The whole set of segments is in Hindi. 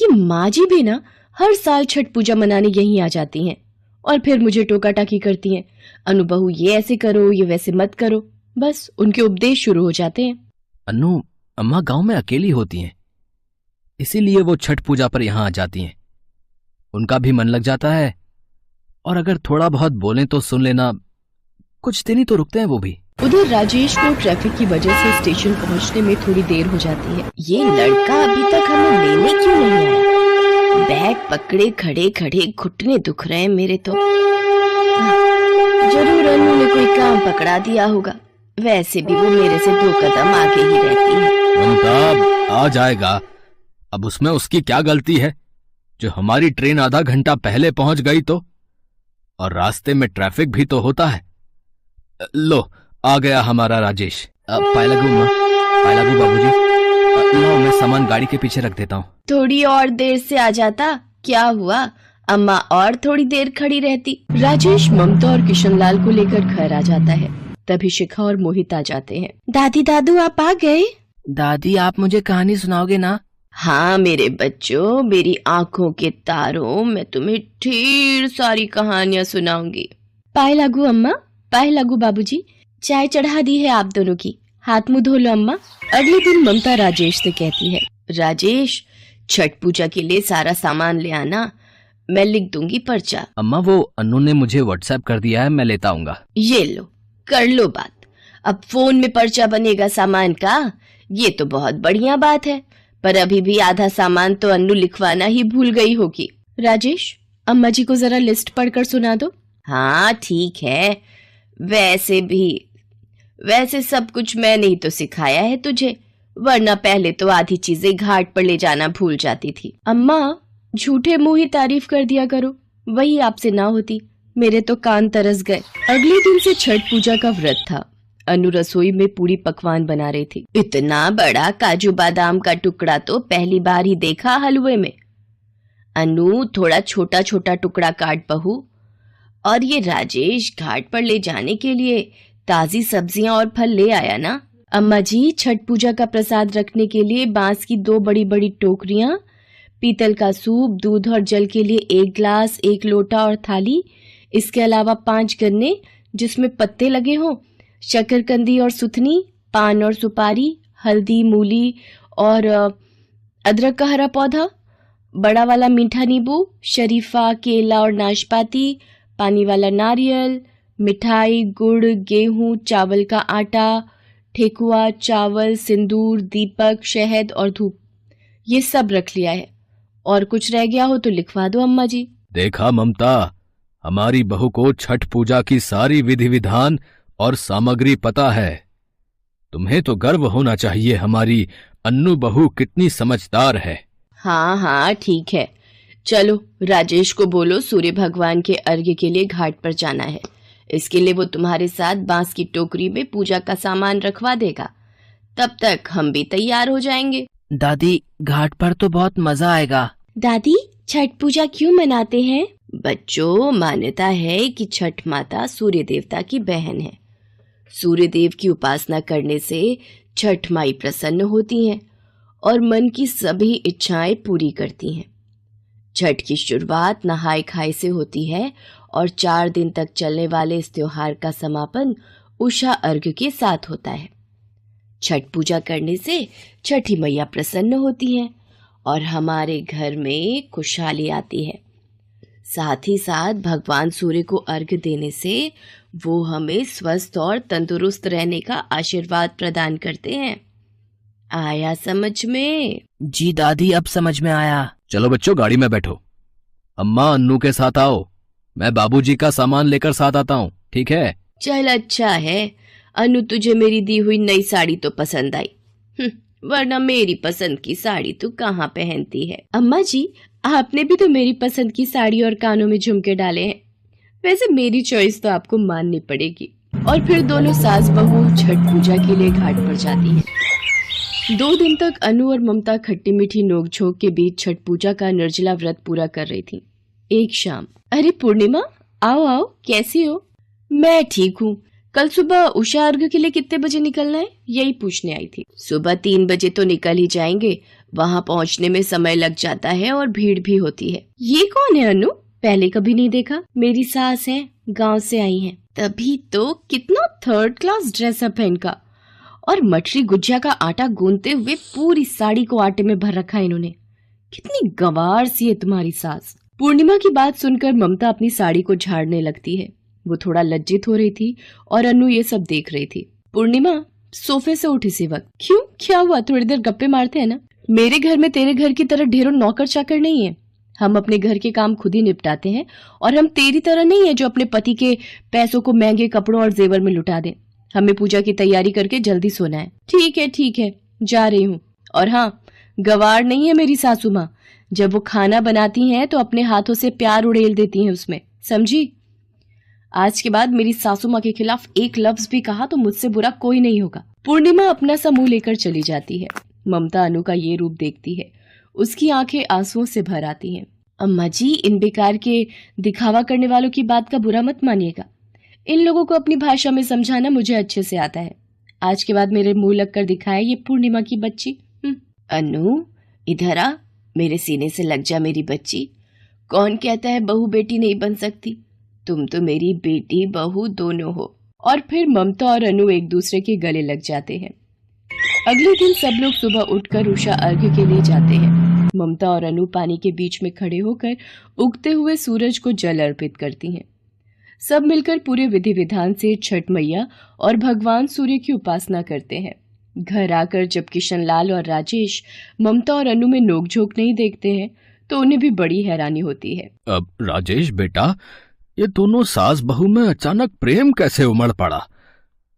ये माँ जी भी ना हर साल छठ पूजा मनाने यहीं आ जाती हैं और फिर मुझे टोका टाकी करती हैं। अनु बहू ये ऐसे करो, ये वैसे मत करो, बस उनके उपदेश शुरू हो जाते हैं। अनु, अम्मा गांव में अकेली होती हैं, इसीलिए वो छठ पूजा पर यहाँ आ जाती हैं। उनका भी मन लग जाता है और अगर थोड़ा बहुत बोलें तो सुन लेना। कुछ दिन ही तो रुकते हैं वो भी। उधर राजेश को ट्रैफिक की वजह से स्टेशन पहुंचने में थोड़ी देर हो जाती है। ये लड़का अभी तक हमें लेने क्यों नहीं आया? बैग पकड़े खड़े खड़े घुटने दुख रहे हैं मेरे तो। जरूर अनु ने कोई काम पकड़ा दिया होगा, वैसे भी वो मेरे से 2 कदम आगे ही रहती है। ममता आ जाएगा, अब उसमें उसकी क्या गलती है जो हमारी ट्रेन आधा घंटा पहले पहुंच गई तो। और रास्ते में ट्रैफिक भी तो होता है। लो आ गया हमारा राजेश। पाए लागू बाबूजी, लो मैं सामान गाड़ी के पीछे रख देता हूँ। थोड़ी और देर से आ जाता, क्या हुआ? अम्मा और थोड़ी देर खड़ी रहती। राजेश ममता और किशनलाल को लेकर घर आ जाता है। तभी शिखा और मोहित आ जाते हैं। दादी दादू आप आ गए? दादी आप मुझे कहानी सुनाओगे ना? हाँ मेरे बच्चों, मेरी आंखों के तारों, मैं तुम्हें ढेर सारी कहानियाँ सुनाऊंगी। पाए लागू अम्मा, पाए लागू बाबूजी, चाय चढ़ा दी है आप दोनों की, हाथ मुंह धो लो अम्मा। अगले दिन ममता राजेश से कहती है, राजेश छठ पूजा के लिए सारा सामान ले आना, मैं लिख दूंगी पर्चा। अम्मा वो अनु ने मुझे व्हाट्सएप कर दिया है, मैं लेता आऊंगा। ये लो कर लो बात, अब फोन में पर्चा बनेगा सामान का, ये तो बहुत बढ़िया बात है। पर अभी भी आधा सामान तो अनु लिखवाना ही भूल गई होगी। राजेश अम्मा जी को जरा लिस्ट पढ़कर सुना दो। हाँ ठीक है, वैसे सब कुछ मैंने ही तो सिखाया है तुझे, वरना पहले तो आधी चीजें घाट पर ले जाना भूल जाती थी। अम्मा झूठे मुंह ही तारीफ कर दिया करो, वही आपसे ना होती, मेरे तो कान तरस गए। अगले दिन से छठ पूजा का व्रत था। अनु रसोई में पूरी पकवान बना रही थी। इतना बड़ा काजू बादाम का टुकड़ा तो पहली बार ही देखा हलवे में। अनु थोड़ा छोटा छोटा टुकड़ा काट बहू। और ये राजेश घाट पर ले जाने के लिए ताजी सब्जियां और फल ले आया ना। अम्मा जी छठ पूजा का प्रसाद रखने के लिए बांस की 2 बड़ी बड़ी टोकरियां, पीतल का सूप, दूध और जल के लिए 1 गिलास, 1 लोटा और थाली, इसके अलावा 5 गन्ने जिसमें पत्ते लगे हों, शकरकंदी और सुथनी, पान और सुपारी, हल्दी, मूली और अदरक का हरा पौधा, बड़ा वाला मीठा नींबू, शरीफा, केला और नाशपाती, पानी वाला नारियल, मिठाई, गुड़, गेहूं, चावल का आटा, ठेकुआ, चावल, सिंदूर, दीपक, शहद और धूप, ये सब रख लिया है। और कुछ रह गया हो तो लिखवा दो अम्मा जी। देखा ममता, हमारी बहू को छठ पूजा की सारी विधि विधान और सामग्री पता है। तुम्हें तो गर्व होना चाहिए, हमारी अन्नू बहू कितनी समझदार है। हाँ हाँ ठीक है, चलो राजेश को बोलो सूर्य भगवान के अर्घ्य के लिए घाट पर जाना है। इसके लिए वो तुम्हारे साथ बांस की टोकरी में पूजा का सामान रखवा देगा, तब तक हम भी तैयार हो जाएंगे। दादी घाट पर तो बहुत मजा आएगा। दादी छठ पूजा क्यों मनाते हैं? बच्चों मान्यता है कि छठ माता सूर्य देवता की बहन है। सूर्य देव की उपासना करने से छठ माई प्रसन्न होती हैं और मन की सभी इच्छाएं पूरी करती हैं। छठ की शुरुआत नहाय खाए से होती है और 4 दिन तक चलने वाले इस त्योहार का समापन उषा अर्घ्य के साथ होता है। छठ पूजा करने से छठी मैया प्रसन्न होती हैं और हमारे घर में खुशहाली आती है। साथ ही साथ भगवान सूर्य को अर्घ्य देने से वो हमें स्वस्थ और तंदुरुस्त रहने का आशीर्वाद प्रदान करते हैं। आया समझ में? जी दादी अब समझ में आया। चलो बच्चों गाड़ी में बैठो, अम्मा अन्नू के साथ आओ, मैं बाबूजी का सामान लेकर साथ आता हूँ, ठीक है? चल अच्छा है, अनु तुझे मेरी दी हुई नई साड़ी तो पसंद आई, वरना मेरी पसंद की साड़ी तू कहाँ पहनती है। अम्मा जी आपने भी तो मेरी पसंद की साड़ी और कानों में झुमके डाले हैं, वैसे मेरी चॉइस तो आपको माननी पड़ेगी। और फिर दोनों सास बहू छठ पूजा के लिए घाट पर जाती हैं। 2 दिन तक अनु और ममता खट्टी मीठी नोकझोंक के बीच छठ पूजा का निर्जला व्रत पूरा कर रही थी। एक शाम, अरे पूर्णिमा आओ आओ, कैसी हो? मैं ठीक हूँ, कल सुबह उषा अर्घ्य के लिए कितने बजे निकलना है, यही पूछने आई थी। सुबह 3 बजे तो निकल ही जाएंगे, वहाँ पहुँचने में समय लग जाता है और भीड़ भी होती है। ये कौन है अनु? पहले कभी नहीं देखा। मेरी सास है, गांव से आई है। तभी तो कितना थर्ड क्लास ड्रेसअप है इनका। और मटरी गुजिया का आटा गूंथते हुए पूरी साड़ी को आटे में भर रखा है इन्होंने। कितनी गंवार सी है तुम्हारी सास। पूर्णिमा की बात सुनकर ममता अपनी साड़ी को झाड़ने लगती है। वो थोड़ा लज्जित हो रही थी और अनु ये सब देख रही थी। पूर्णिमा सोफे से उठ इसी वक्त। क्यों, क्या हुआ? थोड़ी देर गप्पे मारते हैं ना। मेरे घर में तेरे घर की तरह ढेरों नौकर चाकर नहीं है। हम अपने घर के काम खुद ही निपटाते हैं और हम तेरी तरह नहीं है जो अपने पति के पैसों को महंगे कपड़ों और जेवर में लुटा दे। हमें पूजा की तैयारी करके जल्दी सोना है। ठीक है, जा रही हूँ। और हाँ, गवार नहीं है मेरी सासू माँ। जब वो खाना बनाती हैं तो अपने हाथों से प्यार उड़ेल देती हैं उसमें, समझी? आज के बाद मेरी सासू माँ के खिलाफ एक लफ्ज भी कहा तो मुझसे बुरा कोई नहीं होगा। पूर्णिमा अपना सा मुंह लेकर चली जाती है। ममता अनु का ये रूप देखती है। उसकी आंखें आंसुओं से भर आती हैं। अम्मा जी, इन बेकार के दिखावा करने वालों की बात का बुरा मत मानिएगा। इन लोगों को अपनी भाषा में समझाना मुझे अच्छे से आता है। आज के बाद मेरे मुंह लगकर दिखाए ये पूर्णिमा की बच्ची। अनु, इधर आ, मेरे सीने से लग जा मेरी बच्ची। कौन कहता है बहू बेटी नहीं बन सकती? तुम तो मेरी बेटी बहू दोनों हो। और फिर ममता और अनु एक दूसरे के गले लग जाते हैं। अगले दिन सब लोग सुबह उठकर उषा अर्घ्य के लिए जाते हैं। ममता और अनु पानी के बीच में खड़े होकर उगते हुए सूरज को जल अर्पित करती हैं। सब मिलकर पूरे विधि विधान से छठ मैया और भगवान सूर्य की उपासना करते हैं। घर आकर जब किशन लाल और राजेश ममता और अनु में नोकझोंक नहीं देखते हैं तो उन्हें भी बड़ी हैरानी होती है। अब राजेश बेटा, ये दोनों सास बहू में अचानक प्रेम कैसे उमड़ पड़ा?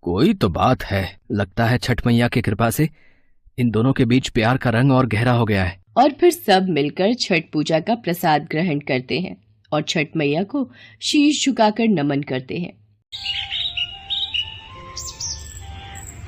कोई तो बात है। लगता है छठ मैया की कृपा से इन दोनों के बीच प्यार का रंग और गहरा हो गया है। और फिर सब मिलकर छठ पूजा का प्रसाद ग्रहण करते हैं और छठ मैया को शीश झुकाकर नमन करते हैं।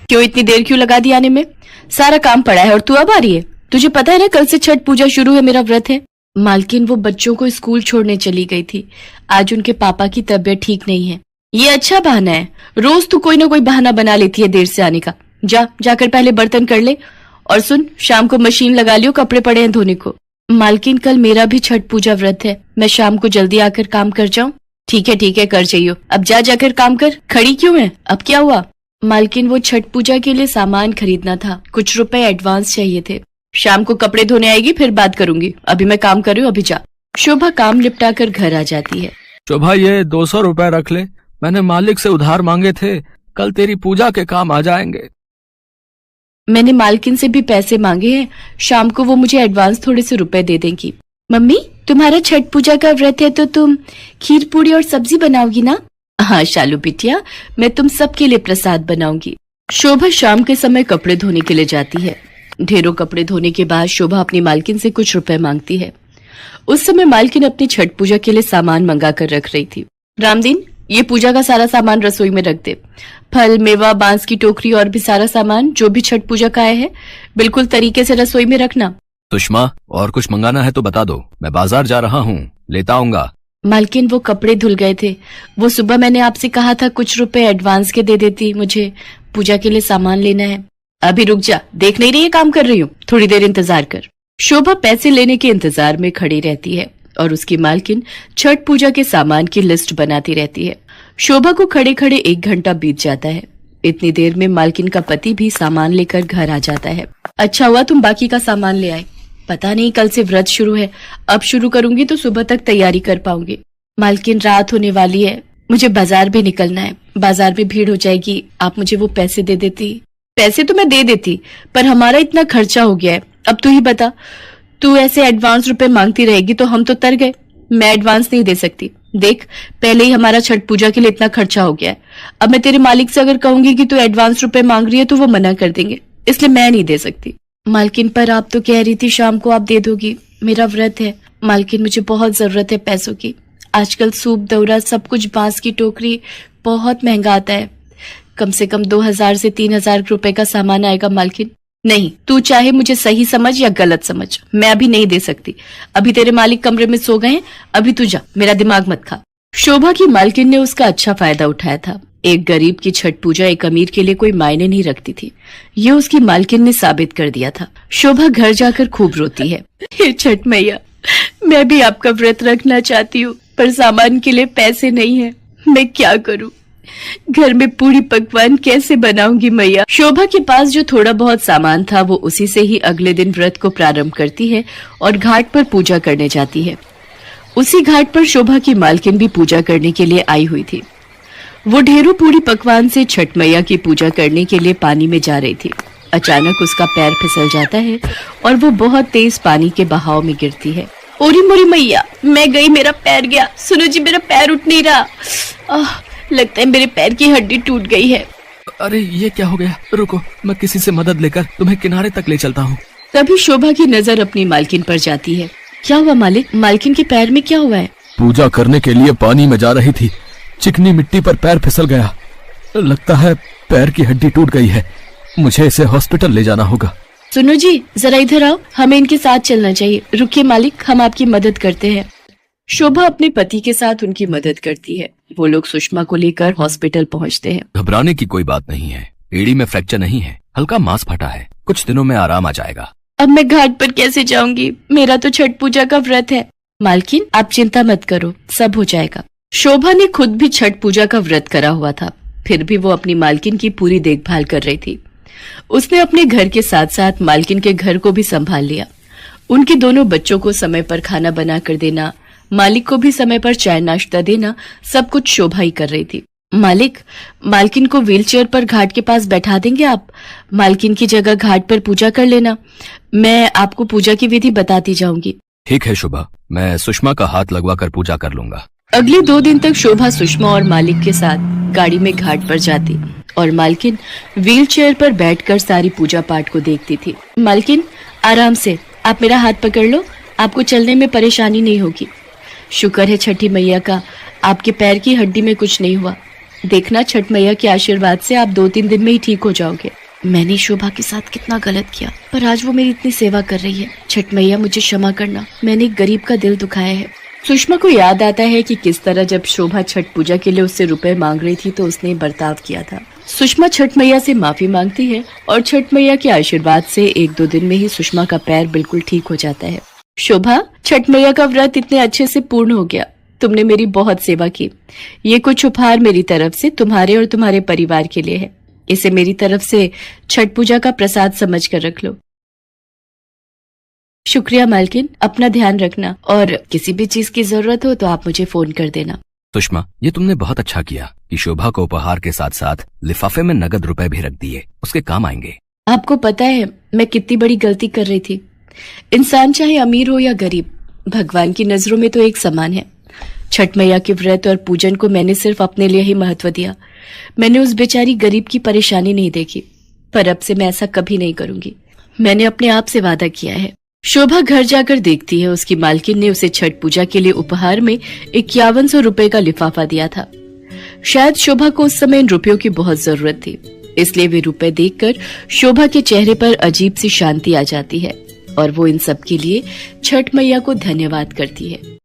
क्यों इतनी देर क्यों लगा दी आने में? सारा काम पड़ा है और तू अब आ रही है? तुझे पता है ना कल से छठ पूजा शुरू है, मेरा व्रत है। मालकिन, वो बच्चों को स्कूल छोड़ने चली गई थी। आज उनके पापा की तबीयत ठीक नहीं है। ये अच्छा बहाना है। रोज तू कोई ना कोई बहाना बना लेती है देर से आने का। जाकर पहले बर्तन कर ले। और सुन, शाम को मशीन लगा लियो, कपड़े पड़े हैं धोने को। मालकिन, कल मेरा भी छठ पूजा व्रत है। मैं शाम को जल्दी आकर काम कर जाऊं? ठीक है, कर जाइयो। अब जाकर काम कर। खड़ी क्यों है? अब क्या हुआ? मालकिन, वो छठ पूजा के लिए सामान खरीदना था, कुछ रुपए एडवांस चाहिए थे। शाम को कपड़े धोने आएगी, फिर बात करूंगी। अभी मैं काम कर रही हूँ, अभी जा। शोभा काम निपटाकर घर आ जाती है। शोभा, ये 200 रुपए रख ले। मैंने मालिक से उधार मांगे थे, कल तेरी पूजा के काम आ जाएंगे। मैंने मालकिन से भी पैसे मांगे हैं। शाम को वो मुझे एडवांस थोड़े से रुपए दे देंगी। मम्मी, तुम्हारा छठ पूजा का व्रत है तो तुम खीर पूरी और सब्जी बनाओगी ना? हाँ शालू बिटिया, मैं तुम सबके लिए प्रसाद बनाऊंगी। शोभा शाम के समय कपड़े धोने के लिए जाती है। ढेरों कपड़े धोने के बाद शोभा अपनी मालकिन से कुछ रुपए मांगती है। उस समय मालकिन अपनी छठ पूजा के लिए सामान मंगा कर रख रही थी। रामदीन, ये पूजा का सारा सामान रसोई में रख दे। फल, मेवा, बांस की टोकरी और भी सारा सामान जो भी छठ पूजा का है बिल्कुल तरीके से रसोई में रखना। सुषमा, और कुछ मंगाना है तो बता दो, मैं बाजार जा रहा हूँ, लेता आऊंगा। मालकिन, वो कपड़े धुल गए थे। वो सुबह मैंने आपसे कहा था कुछ रुपए एडवांस के दे देती, मुझे पूजा के लिए सामान लेना है। अभी रुक जा, देख नहीं रही है काम कर रही हूँ, थोड़ी देर इंतजार कर। शोभा पैसे लेने के इंतजार में खड़ी रहती है और उसकी मालकिन छठ पूजा के सामान की लिस्ट बनाती रहती है। शोभा को खड़े खड़े 1 घंटा बीत जाता है। इतनी देर में मालकिन का पति भी सामान लेकर घर आ जाता है। अच्छा हुआ तुम बाकी का सामान ले आए। पता नहीं, कल से व्रत शुरू है, अब शुरू करूंगी तो सुबह तक तैयारी कर पाऊंगी। मालकिन, रात होने वाली है, मुझे बाजार भी निकलना है। बाजार में भीड़ हो जाएगी, आप मुझे वो पैसे दे देती। पैसे तो मैं दे देती, पर हमारा इतना खर्चा हो गया है। अब तू ही बता, तू ऐसे एडवांस रुपए मांगती रहेगी तो हम तो तर गए। मैं एडवांस नहीं दे सकती। देख, पहले ही हमारा छठ पूजा के लिए इतना खर्चा हो गया है। अब मैं तेरे मालिक से अगर कहूंगी कि तू एडवांस रुपए मांग रही है तो वो मना कर देंगे, इसलिए मैं नहीं दे सकती। मालकिन, पर आप तो कह रही थी शाम को आप दे दोगी, मेरा व्रत है। मालकिन, मुझे बहुत जरूरत है पैसों की। आजकल सूप, दौरा, सब कुछ, बांस की टोकरी बहुत महंगा आता है। कम से कम 2000 से 3000 रुपए का सामान आएगा। मालकिन, नहीं, तू चाहे मुझे सही समझ या गलत समझ, मैं अभी नहीं दे सकती। अभी तेरे मालिक कमरे में सो गए हैं, अभी तू जा, मेरा दिमाग मत खा। शोभा की मालकिन ने उसका अच्छा फायदा उठाया था। एक गरीब की छठ पूजा एक अमीर के लिए कोई मायने नहीं रखती थी, ये उसकी मालकिन ने साबित कर दिया था। शोभा घर जाकर खूब रोती है, हे छठ मैया, मैं भी आपका व्रत रखना चाहती हूँ, पर सामान के लिए पैसे नहीं है, मैं क्या करूँ? घर में पूरी पकवान कैसे बनाऊंगी मैया? शोभा के पास जो थोड़ा बहुत सामान था वो उसी से ही अगले दिन व्रत को प्रारंभ करती है और घाट पर पूजा करने जाती है। उसी घाट पर शोभा की मालकिन भी पूजा करने के लिए आई हुई थी। वो ढेरों पूरी पकवान से छठ मैया की पूजा करने के लिए पानी में जा रही थी। अचानक उसका पैर फिसल जाता है और वो बहुत तेज पानी के बहाव में गिरती है। ओरी मोरी मैया, मैं गई, मेरा पैर गया। सुनो जी, मेरा पैर उठ नहीं रहा। लगता है मेरे पैर की हड्डी टूट गई है। अरे ये क्या हो गया? रुको, मैं किसी से मदद लेकर तुम्हें किनारे तक ले चलता हूँ। तभी शोभा की नजर अपनी मालकिन पर जाती है। क्या हुआ मालिक? मालकिन के पैर में क्या हुआ है? पूजा करने के लिए पानी में जा रही थी, चिकनी मिट्टी पर पैर फिसल गया। लगता है पैर की हड्डी टूट गई है, मुझे इसे हॉस्पिटल ले जाना होगा। सुनो जी, जरा इधर आओ, हमें इनके साथ चलना चाहिए। रुकिए मालिक, हम आपकी मदद करते हैं। शोभा अपने पति के साथ उनकी मदद करती है। वो लोग सुषमा को लेकर हॉस्पिटल पहुंचते हैं। घबराने की कोई बात नहीं है, एड़ी में फ्रैक्चर नहीं है, हल्का मांस फटा है, कुछ दिनों में आराम आ जाएगा। अब मैं घाट पर कैसे जाऊंगी? मेरा तो छठ पूजा का व्रत है। मालकिन, आप चिंता मत करो, सब हो जाएगा। शोभा ने खुद भी छठ पूजा का व्रत करा हुआ था, फिर भी वो अपनी मालकिन की पूरी देखभाल कर रही थी। उसने अपने घर के साथ साथ मालकिन के घर को भी संभाल लिया। उनके दोनों बच्चों को समय पर खाना बना कर देना, मालिक को भी समय पर चाय नाश्ता देना, सब कुछ शोभा ही कर रही थी। मालिक, मालकिन को व्हीलचेयर पर घाट के पास बैठा देंगे आप? मालकिन की जगह घाट पर पूजा कर लेना, मैं आपको पूजा की विधि बताती जाऊंगी। ठीक है शोभा, मैं सुषमा का हाथ लगवाकर पूजा कर लूंगा। अगले 2 दिन तक शोभा सुषमा और मालिक के साथ गाड़ी में घाट पर जाती और मालकिन व्हीलचेयर पर बैठकर सारी पूजा पाठ को देखती थी। मालकिन, आराम से, आप मेरा हाथ पकड़ लो, आपको चलने में परेशानी नहीं होगी। शुक्र है छठी मैया का, आपके पैर की हड्डी में कुछ नहीं हुआ। देखना, छठ मैया के आशीर्वाद से आप 2-3 दिन में ही ठीक हो जाओगे। मैंने शोभा के साथ कितना गलत किया, पर आज वो मेरी इतनी सेवा कर रही है। छठ मैया, मुझे क्षमा करना, मैंने एक गरीब का दिल दुखाया है। सुषमा को याद आता है कि किस तरह जब शोभा छठ पूजा के लिए उससे रुपए मांग रही थी तो उसने बर्ताव किया था। सुषमा छठ मैया से माफी मांगती है और छठ मैया के आशीर्वाद से 1-2 दिन में ही सुषमा का पैर बिल्कुल ठीक हो जाता है। शोभा, छठ मैया का व्रत इतने अच्छे से पूर्ण हो गया, तुमने मेरी बहुत सेवा की। ये कुछ उपहार मेरी तरफ से तुम्हारे और तुम्हारे परिवार के लिए है। इसे मेरी तरफ से छठ पूजा का प्रसाद समझ कर रख लो। शुक्रिया मालकिन, अपना ध्यान रखना और किसी भी चीज की जरूरत हो तो आप मुझे फोन कर देना। सुषमा, ये तुमने बहुत अच्छा किया कि शोभा को उपहार के साथ साथ लिफाफे में नगद रुपए भी रख दिए, उसके काम आएंगे। आपको पता है मैं कितनी बड़ी गलती कर रही थी। इंसान चाहे अमीर हो या गरीब, भगवान की नजरों में तो एक समान है। छठ मैया के व्रत और पूजन को मैंने सिर्फ अपने लिए ही महत्व दिया। मैंने उस बेचारी गरीब की परेशानी नहीं देखी, पर अब से मैं ऐसा कभी नहीं करूंगी। मैंने अपने आप से वादा किया है। शोभा घर जाकर देखती है उसकी मालकिन ने उसे छठ पूजा के लिए उपहार में 5100 रुपए का लिफाफा दिया था। शायद शोभा को उस समय इन रुपयों की बहुत जरूरत थी, इसलिए वे रुपए देखकर शोभा के चेहरे पर अजीब सी शांति आ जाती है और वो इन सब के लिए छठ मैया को धन्यवाद करती है।